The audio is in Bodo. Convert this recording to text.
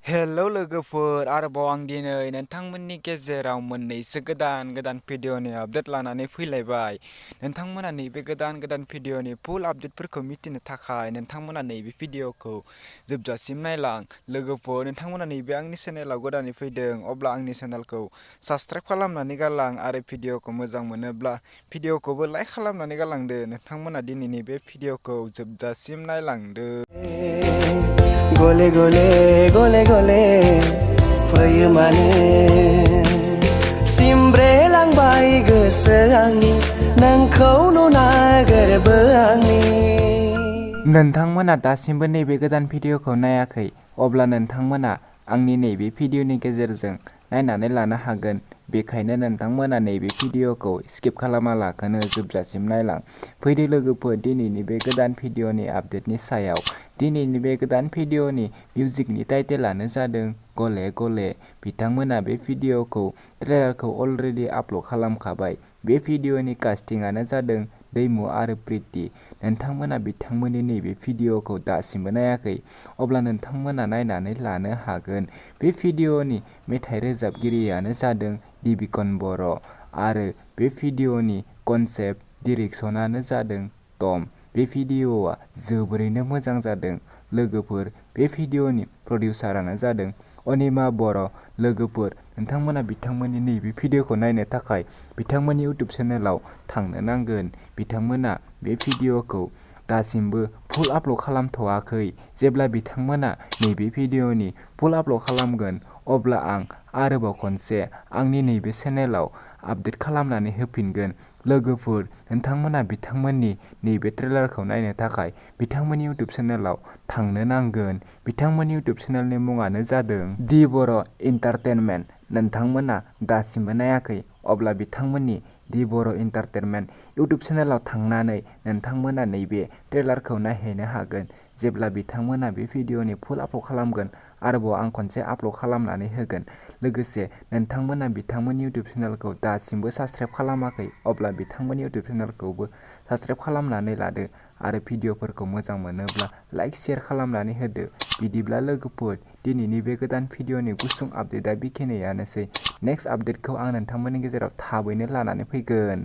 हेलौ लोगोफोर, आरोबाव आं दिनै नोंथांमोननि गेजेराव मोननैसो गोदान भिडिअनि आपडेट लानानै फैलायबाय। नोंथांमोना नैबे गोदान भिडिअनि फुल आपडेटफोरखौ मिथिनो थाखाय नोंथांमोना नैबे भिडिअखौ जोबजासिम नायलां। लोगोफोर, नोंथांमोना नैबे आंनि चेनेलाव गोदानै फैदों, अब्ला आंनि चेनेलखौ साबस्क्राइब खालामनानै गालां आरो भिडिअखौ मोजां मोनोब्ला भिडिअखौबो लाइक खालामनानै गालांदो। नोंथांमोना दिनैनि बे भिडिअखौ जोबजासिम नायलांदो। गले गले गले गले फैयो मानो सिमब्रेलांबाय गोसो आंनि नोंखौ नुना गोरबो आंनि। नोंथांमोना दासिमबो नैबे गोदान भिडिअखौ नायाखै, अब्ला नोंथांमोना आंनि नैबे भिडिअनि गेजेरजों नायनानै लानो हागोन। बेखायनो नोंथांमोना नैबे भिडिअखौ स्किप खालामालाखैनो जोबजासिम नायलां। फैदो लोगोफोर, दिनैनि बे गोदान भिडिअनि आपडेटनि सायाव। दिनैनि बे गोदान भिडिअनि मिउजिकनि टाइटेलानो जादों गले गले। बिथांमोना बे भिडिअखौ ट्रेलारखौ अलरेडि आपल'ड खालामखाबाय। बे भिडिअनि कास्टिंआनो जादों दैमु आरो प्रिति। नोंथांमोना बिथांमोननि नैबे भिडिअखौ दासिमबो नायाखै, अब्ला नोंथांमोना नायनानै लानो हागोन। बे भिडिअनि मेथाइ रोजाबगिरियानो जादों दिबिकन बर' आरो बे भिडिअनि कनसेप्ट डिरेक्सनानो जादों टम। बे भिडिअआ जोबोरैनो मोजां जादों। लोगोफोर, बे भिडिअनि प्रडिउसारानो जादों अनिमा बर'। लोगोफोर, नोंथांमोना बिथांमोननि नैबे भिडिअखौ नायनो थाखाय बिथांमोननि इउटुब चेनेलाव थांनो नांगोन। बिथांमोना बे भिडिअखौ दासिमबो फुल आपल'ड खालामथ'वाखै। जेब्ला बिथांमोना नैबे भिडिअनि फुल आपल'ड खालामगोन, अब्ला आं आरोबाव खनसे आंनि नैबे चेनेलाव आपडेट खालामनानै होफिनगोन। लोगोफोर, नोंथांमोना बिथांमोननि नैबे ट्रेलारखौ नायनो थाखाय बिथांमोननि इउटुब चेनेलाव थांनो नांगोन। बिथांमोननि इउटुब चेनेलनि मुङानो जादों दि बर' एन्टारटेनमेन्ट। नोंथांमोना दासिमबो नायाखै, अब्ला बिथांमोननि दि बर' एन्टारटेनमेन्ट इउटुब चेनेलाव थांनानै नोंथांमोना नैबे ट्रेलारखौ नायहैनो हागोन। जेब्ला बिथांमोना बे भिडिअनि फुल आपल'ड खालामगोन, आरोबाव आं खनसे आपल'ड खालामनानै होगोन। लोगोसे नोंथांमोना बिथांमोननि इउटुब चेनेलखौ दासिमबो साबस्क्राइब खालामाखै, अब्ला बिथांमोननि इउटुब चेनेलखौबो साबस्क्राइब खालामनानै लादो आरो भिडिअफोरखौ मोजां मोनोब्ला लाइक शेयार खालामनानै होदो। बिदिब्ला लोगोफोर, दिनैनि बे गोदान भिडिअनि गुसुं आपडेटआ बेखिनियानोसै। नेक्स्ट आपडेटखौ आं नोंथांमोननि गेजेराव थाबैनो लानानै फैगोन।